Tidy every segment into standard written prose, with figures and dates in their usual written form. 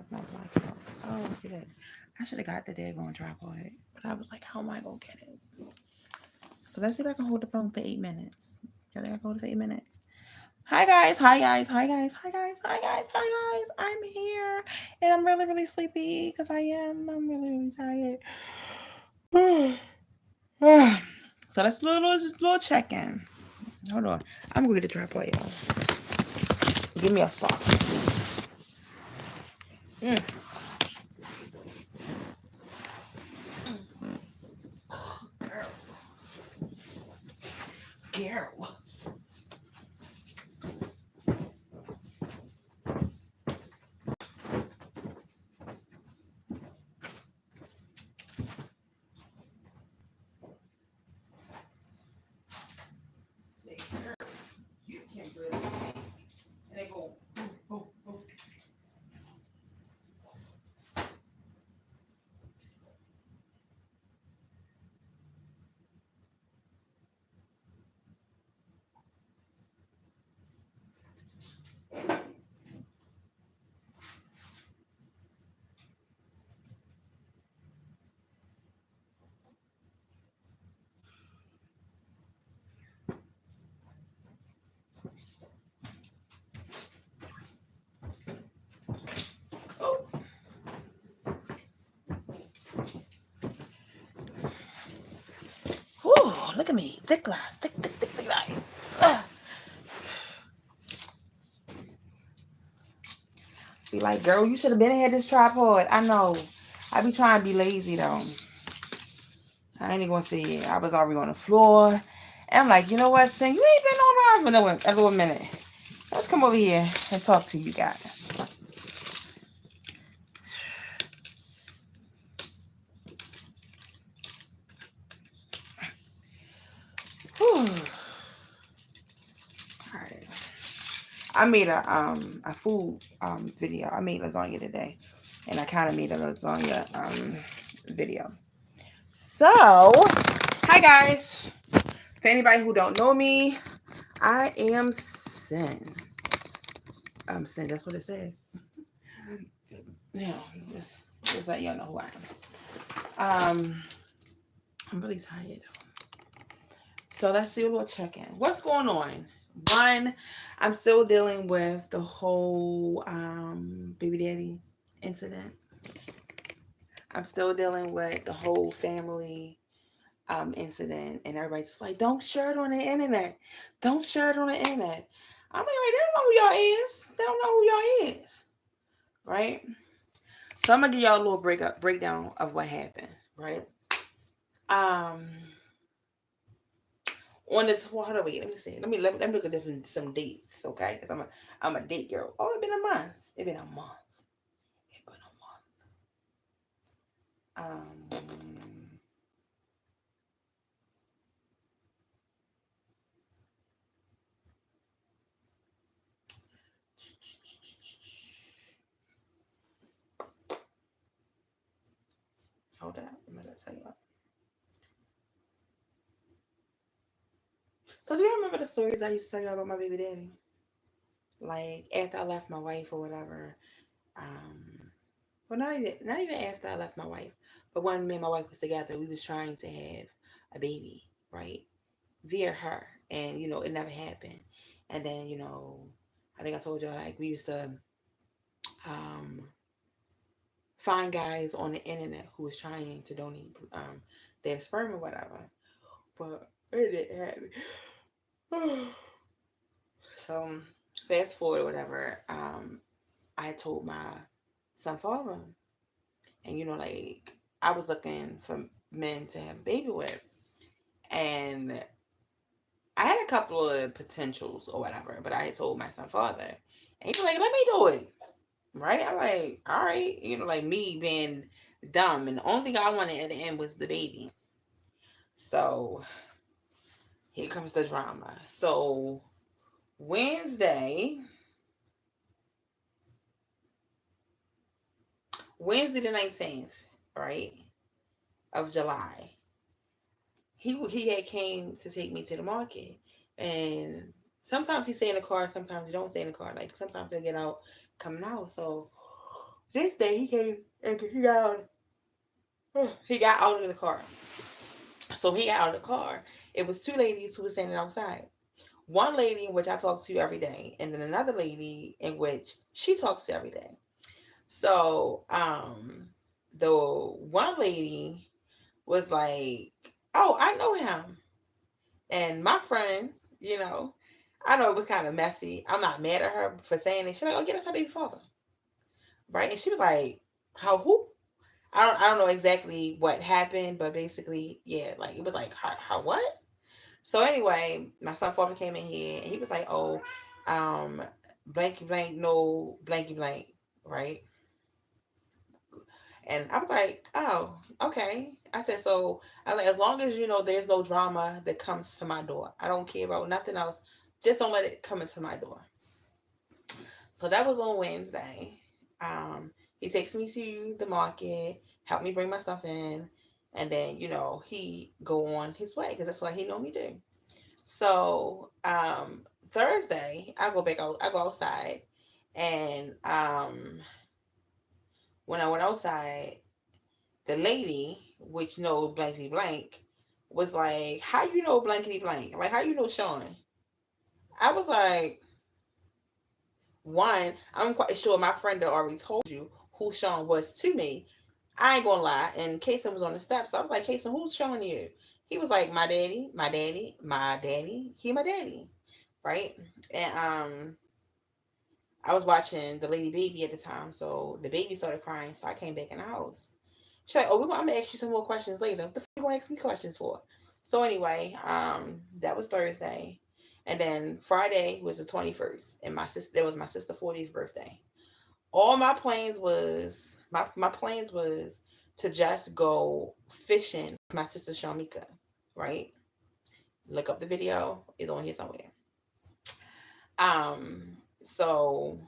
it's not blocking out. Oh, look at it. I should have got the daggone tripod, but I was like, how am I gonna get it? So let's see if I can hold the phone for 8 minutes. I think I can hold it for 8 minutes. Hi guys, hi guys, hi guys, hi guys, hi guys, hi guys. I'm here and I'm really, really sleepy because I am. I'm really, really tired. So let's do a little check-in. Hold on. I'm gonna get a tripod, y'all. Give me a sock. Mm. Girl. Girl. Say, girl, you can't really see. And they go, oh, oh. Oh. Whew, look at me. Thick glass. Thick, thick, thick, thick glass. Ugh. Be like, girl, you should have been had this tripod. I know. I be trying to be lazy though. I ain't even gonna say it. I was already on the floor. And I'm like, you know what, Sin? You ain't been on the for no minute. Let's come over here and talk to you guys. Whew. All right. I made a food video. I made lasagna today. And I kind of made a lasagna video. So, hi guys. For anybody who don't know me, I am Sin. I'm Sin, that's what it said. Yeah, just let y'all know who I am. I'm really tired though. So let's do a little check-in. What's going on? One, I'm still dealing with the whole baby daddy incident. I'm still dealing with the whole family incident, and everybody's just like, don't share it on the internet. Don't share it on the internet. I'm like, they don't know who y'all is. They don't know who y'all is. Right? So I'm gonna give y'all a little breakdown of what happened, right? Um on the hold on, wait, let me see. Let me look at some dates, okay? Because I'm a date girl. Oh, it's been a month. It's been a month. It's been a month. Hold on, I'm gonna tell you what. So do you remember the stories I used to tell you about my baby daddy? Like after I left my wife or whatever. Well, not even after I left my wife, but when me and my wife was together, we was trying to have a baby, right? Via her, and it never happened. And then I think I told you like we used to um find guys on the internet who was trying to donate their sperm or whatever, but it didn't happen. So fast forward or whatever, I told my son father, and like I was looking for men to have a baby with, and I had a couple of potentials or whatever, but I had told my son father, and he was like, "Let me do it." Right? I'm like, all right, like me being dumb, and the only thing I wanted at the end was the baby. So here comes the drama. So Wednesday, Wednesday the 19th, right, of July, he had came to take me to the market, and sometimes he stay in the car, sometimes he don't stay in the car. Like sometimes he'll get out, coming out. So This day he came and he got out of the car. So he got out of the car. It was two ladies who were standing outside. One lady in which I talk to every day, and then another lady in which she talks to every day. So, the one lady was like, "Oh, I know him," and my friend, you know, I know it was kind of messy. I'm not mad at her for saying it. She's like, "Oh, yeah, that's my baby father," right? And she was like, "How? Who?" I don't know exactly what happened, but basically, yeah, like it was like, how what? So anyway, my son father came in here and he was like, "Oh, um, blanky blank, no blanky blank," right? And I was like, "Oh, okay." I said, "So I was like, as long as you know there's no drama that comes to my door, I don't care about nothing else. Just don't let it come into my door." So that was on Wednesday. He takes me to the market, help me bring my stuff in, and then he go on his way because that's what he normally do. So Thursday, I go back out. I go outside, and when I went outside, the lady, which know blankety blank, was like, "How you know blankety blank? Like, how you know Sean?" I was like, one, I'm quite sure my friend had already told you who Sean was to me. I ain't gonna lie. And Kason was on the steps. So I was like, "Kason, who's showing you?" He was like, "My daddy, my daddy, my daddy. He my daddy." Right? And I was watching the lady baby at the time. So the baby started crying. So I came back in the house. She's like, "Oh, I'm gonna ask you some more questions later. What the fuck you gonna ask me questions for?" So anyway, that was Thursday. And then Friday was the 21st. And that was my sister's 40th birthday. All my plans was to just go fishing with my sister Shamika, right? Look up the video, it's on here somewhere. So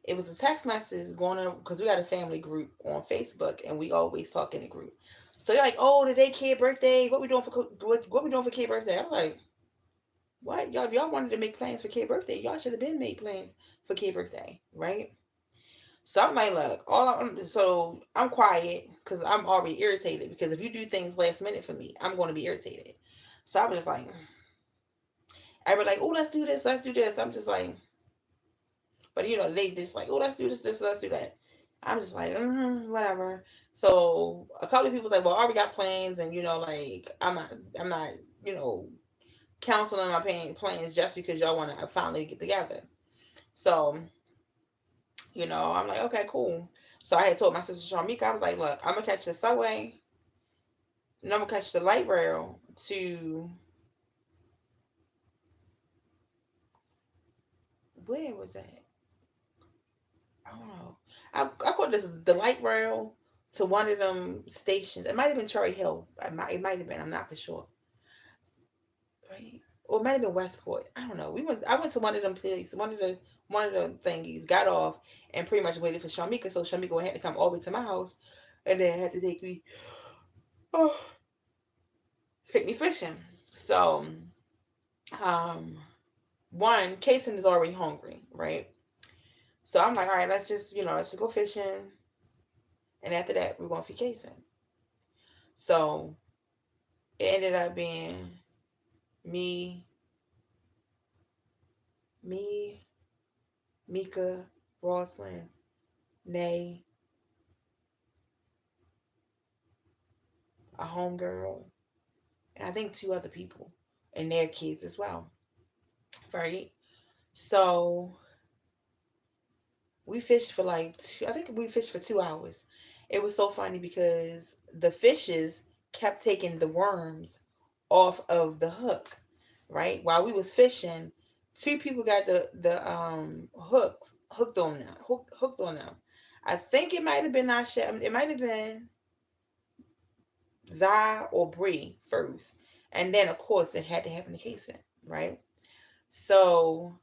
it was a text message going on because we got a family group on Facebook and we always talk in the group. So they're like, "Oh, today kid birthday. What we doing for what we doing for kid birthday?" I'm like, "What, y'all? If y'all wanted to make plans for kid birthday, y'all should have been made plans for kid birthday, right?" So I'm like, "Look, so I'm quiet because I'm already irritated because if you do things last minute for me, I'm going to be irritated." So I was just like, I was like, "Oh, let's do this, let's do this." I'm just like, but they just like, "Oh, let's do this, let's do that." I'm just like, whatever. So a couple of people was like, "Well, I already got plans, and like I'm not, you know, canceling my plans just because y'all want to finally get together." So I'm like, "Okay, cool." So I had told my sister Shamika, I was like, "Look, I'm gonna catch the subway, and I'm gonna catch the light rail to where was that? I don't know. I called this the light rail to one of them stations. It might have been Cherry Hill. It might have been. I'm not for sure. Right? Or it might have been Westport. I don't know. I went to one of them places, one of the thingies, got off, and pretty much waited for Shamika. So Shamika had to come all the way to my house, and then had to oh, take me fishing. So, um, one, Kason is already hungry, right? So I'm like, all right, let's just go fishing, and after that, we're going for Kason. So it ended up being me, me, Mika, Roslyn, Nay, a homegirl, and I think two other people and their kids as well. Right? So we fished for I think we fished for 2 hours. It was so funny because the fishes kept taking the worms off of the hook. Right? While we was fishing, two people got the hooks hooked on them. Hooked on them. I think it might have been Asha. It might have been Zai or Bree first. And then of course it had to happen to Kason, right? So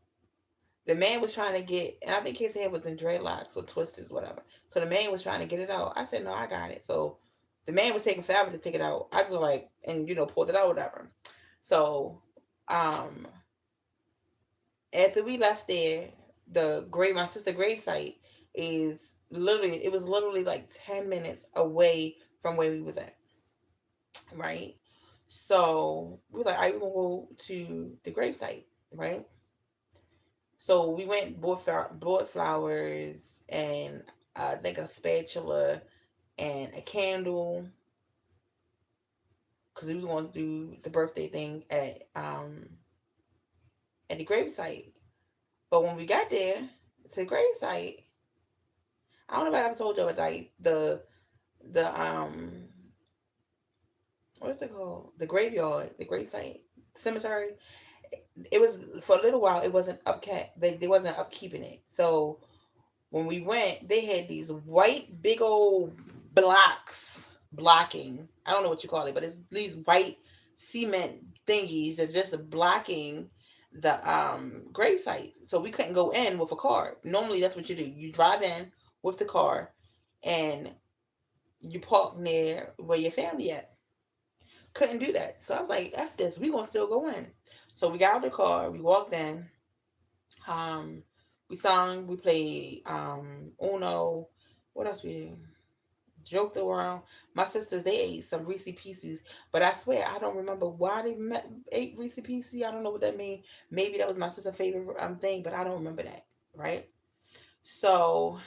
the man was trying to get, and I think his head was in dreadlocks or twisters, whatever. So the man was trying to get it out. I said, "No, I got it." So the man was taking forever to take it out. I just like, and pulled it out, whatever. So after we left there, my sister grave site is literally, it was literally like 10 minutes away from where we was at, right? So we were like, all right, we're gonna go to the gravesite, right? So we went, bought flowers and I think a spatula and a candle because we was going to do the birthday thing at the gravesite. But when we got there to the gravesite, I don't know if I ever told you about like the what is it called? The graveyard, the gravesite, cemetery. It was for a little while. It wasn't upkept. They wasn't upkeeping it. So when we went, they had these white big old blocks blocking. I don't know what you call it, but it's these white cement thingies that's just blocking the gravesite. So we couldn't go in with a car. Normally that's what you do. You drive in with the car and you park near where your family at. Couldn't do that. So I was like, F this, we gonna still go in. So we got out of the car, we walked in, um, we sung, we played Uno. What else we did? Joked around. My sisters, they ate some Reese Pieces, but I swear I don't remember why ate Reese Pieces. I don't know what that means. Maybe that was my sister's favorite thing, but I don't remember that. Right. So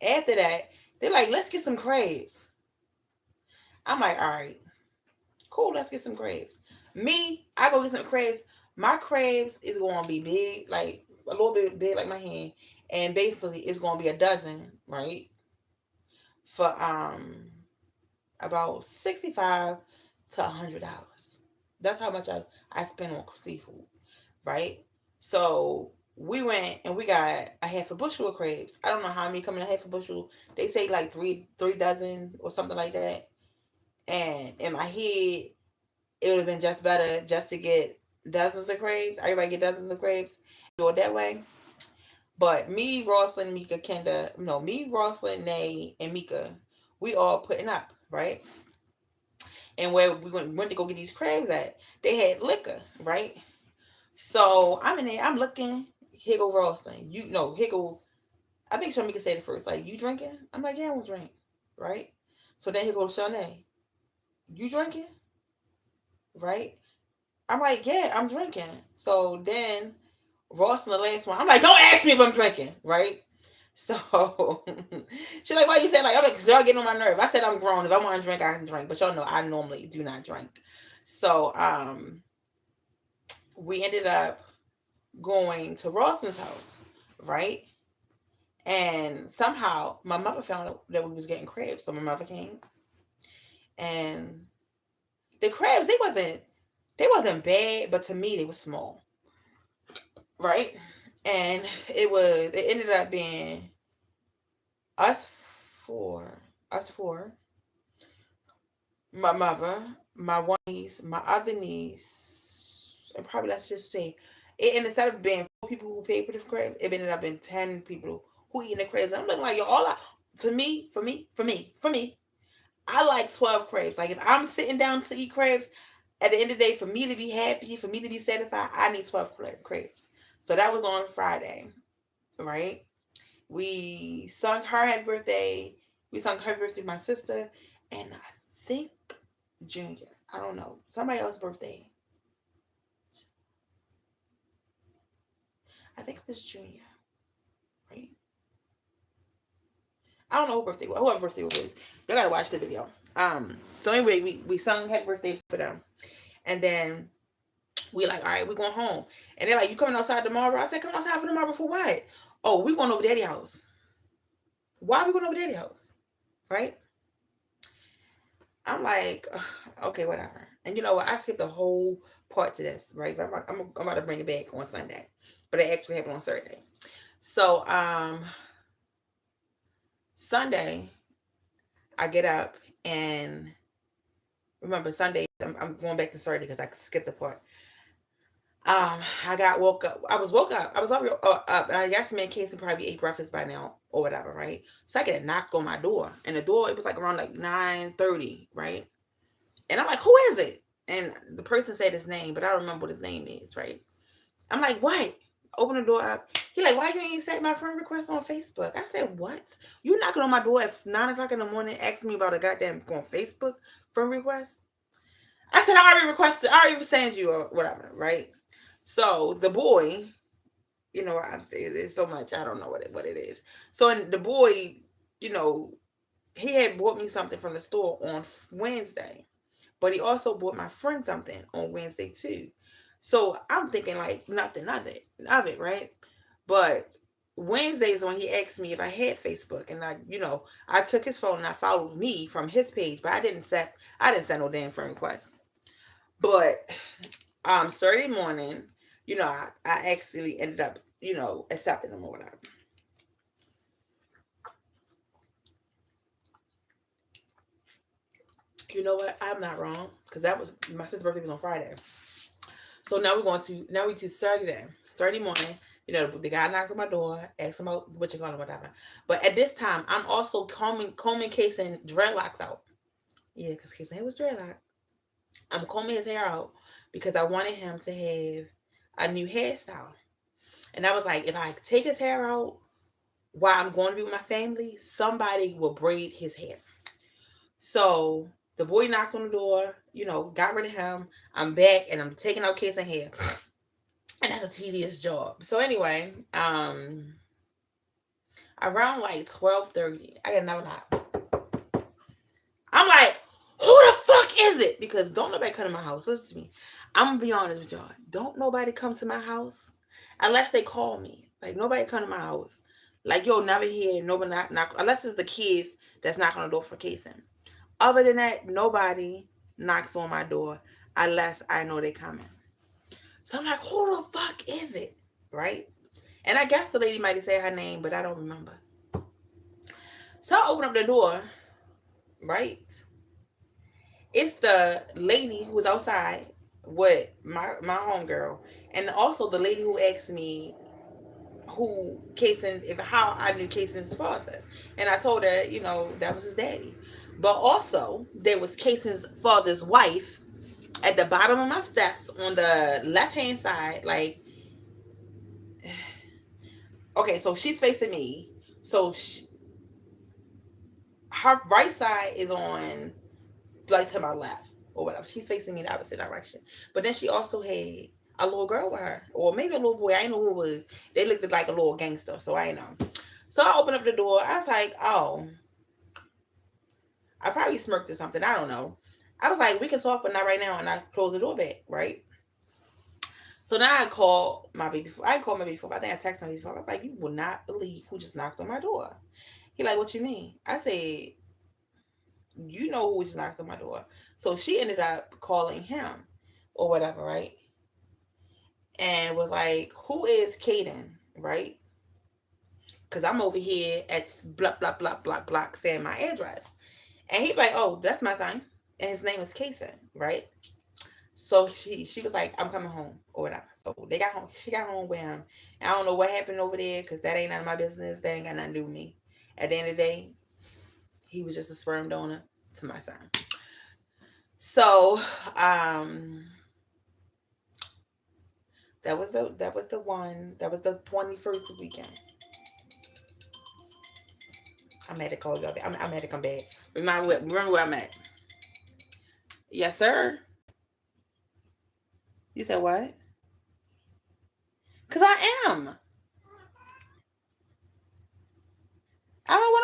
after that, they're like, let's get some crabs. I'm like, all right, cool, let's get some crabs. Me, I go get some crabs. My crabs is gonna be big, like a little bit big, like my hand, and basically it's gonna be a dozen, right? For about $65 to $100. That's how much I spend on seafood, right? So we went and we got a half a bushel of crabs. I don't know how many come in a half a bushel. They say like three dozen or something like that. And in my head, it would have been just better just to get dozens of crabs. Everybody get dozens of crabs. Do it that way. But me, Rosalind, Mika, Kenda, no, me, Rosalind, Nay, and Mika, we all putting up, right? And where we went to go get these crabs at, they had liquor, right? So I'm in there, I'm looking. Here go Rosalind. You know, here go. I think Shamika said it first. Like, you drinking? I'm like, yeah, I will drink, right? So then here go Shanae. You drinking? Right? I'm like, yeah, I'm drinking. So then Ross and the last one, I'm like, don't ask me if I'm drinking, right? So she's like, why you saying like, I'm like, because y'all getting on my nerve. I said I'm grown. If I want to drink, I can drink. But y'all know I normally do not drink. So we ended up going to Rawson's house, right? And somehow my mother found out that we was getting crabs. So my mother came and the crabs, they wasn't bad, but to me they were small. Right? And it ended up being us four, us four, my mother, my one niece, my other niece, and probably let's just say it. And instead of being 4 people who paid for the crabs, it ended up being 10 people who eating the crabs. And I'm looking like, yo, to me, for me, I like 12 crabs. Like if I'm sitting down to eat crabs, at the end of the day, for me to be happy, for me to be satisfied, I need 12 crabs. So that was on Friday, right? We sung her happy birthday. We sung happy birthday to my sister, and I think Junior. I don't know, somebody else's birthday. I think it was Junior, right? I don't know who birthday was. Whoever birthday was. You gotta watch the video. So anyway, we sung happy birthday for them, and then we like, all right, we're going home. And they're like, you coming outside tomorrow? I said, coming outside for tomorrow for what? Oh, we going over Daddy house. Why are we going over Daddy house? Right? I'm like, okay, whatever. And you know what? I skipped the whole part to this, right? But I'm about to bring it back on Sunday. But it actually happened on Saturday. So, Sunday, I get up and remember Sunday, I'm going back to Saturday because I skipped the part. I got woke up. I was woke up. I was already up, and I guess me and Casey probably ate breakfast by now or whatever, right? So I get a knock on my door, and the door it was like around like 9:30, right? And I'm like, who is it? And the person said his name, but I don't remember what his name is, right? I'm like, what? Open the door up. He like, why you ain't set my friend request on Facebook? I said, what? You knocking on my door at 9 o'clock in the morning asking me about a goddamn on Facebook friend request? I said, I already requested, I already sent you or whatever, right? So the boy, it's so much, I don't know what it is. So and the boy, you know, he had bought me something from the store on Wednesday, but he also bought my friend something on Wednesday too. So I'm thinking like nothing of it, right? But Wednesdays when he asked me if I had Facebook, and I took his phone and I followed me from his page, but I didn't send no damn friend request. But Saturday morning, I actually ended up, accepting them or whatever. You know what? I'm not wrong because that was my sister's birthday was on Friday. So now we to Saturday. Saturday morning, the guy knocked on my door, asked him out what you call him, whatever. But at this time, I'm also combing Kason dreadlocks out. Yeah, because Kason hair was dreadlock. I'm combing his hair out because I wanted him to have a new hairstyle. And I was like, if I take his hair out while I'm going to be with my family, somebody will braid his hair. So the boy knocked on the door, got rid of him. I'm back and I'm taking out Kason hair. And that's a tedious job. So anyway, around like 12:30, I got another knock. I'm like, who the fuck is it? Because don't nobody come to my house. Listen to me. I'm gonna be honest with y'all. Don't nobody come to my house unless they call me. Like nobody come to my house. Like you'll never hear nobody knock unless it's the kids that's knocking on the door for casing. Other than that, nobody knocks on my door unless I know they coming. So I'm like, who the fuck is it? Right? And I guess the lady might have said her name, but I don't remember. So I open up the door, right? It's the lady who was outside with my homegirl, and also the lady who asked me how I knew Kason's father, and I told her, that was his daddy. But also there was Kason's father's wife at the bottom of my steps on the left hand side, like. Okay, so she's facing me. So her right side is on, like, to my left or whatever. She's facing me in the opposite direction. But then she also had a little girl with her, or maybe a little boy. I didn't know who it was. They looked like a little gangster, so I didn't know. So I opened up the door. I was like, oh, I probably smirked or something. I don't know. I was like, we can talk, but not right now. And I closed the door back, right? So now I called my baby. I called my baby. I think I texted my baby. I was like, you will not believe who just knocked on my door. He like, what you mean? I said, you know who just knocked on my door. So she ended up calling him or whatever, right? And was like, who is Caden, right? Because I'm over here at blah, blah, blah, blah, blah, saying my address. And he's like, oh, that's my son. And his name is Kason, right? So she was like, I'm coming home or whatever. So they got home. She got home with him. And I don't know what happened over there because that ain't none of my business. That ain't got nothing to do with me. At the end of the day, he was just a sperm donor to my son. So, that was the one. That was the 21st weekend. I'm at to call y'all. I'm at to come back. Remember where I'm at. Yes, sir. You said what? Cause I am. Oh,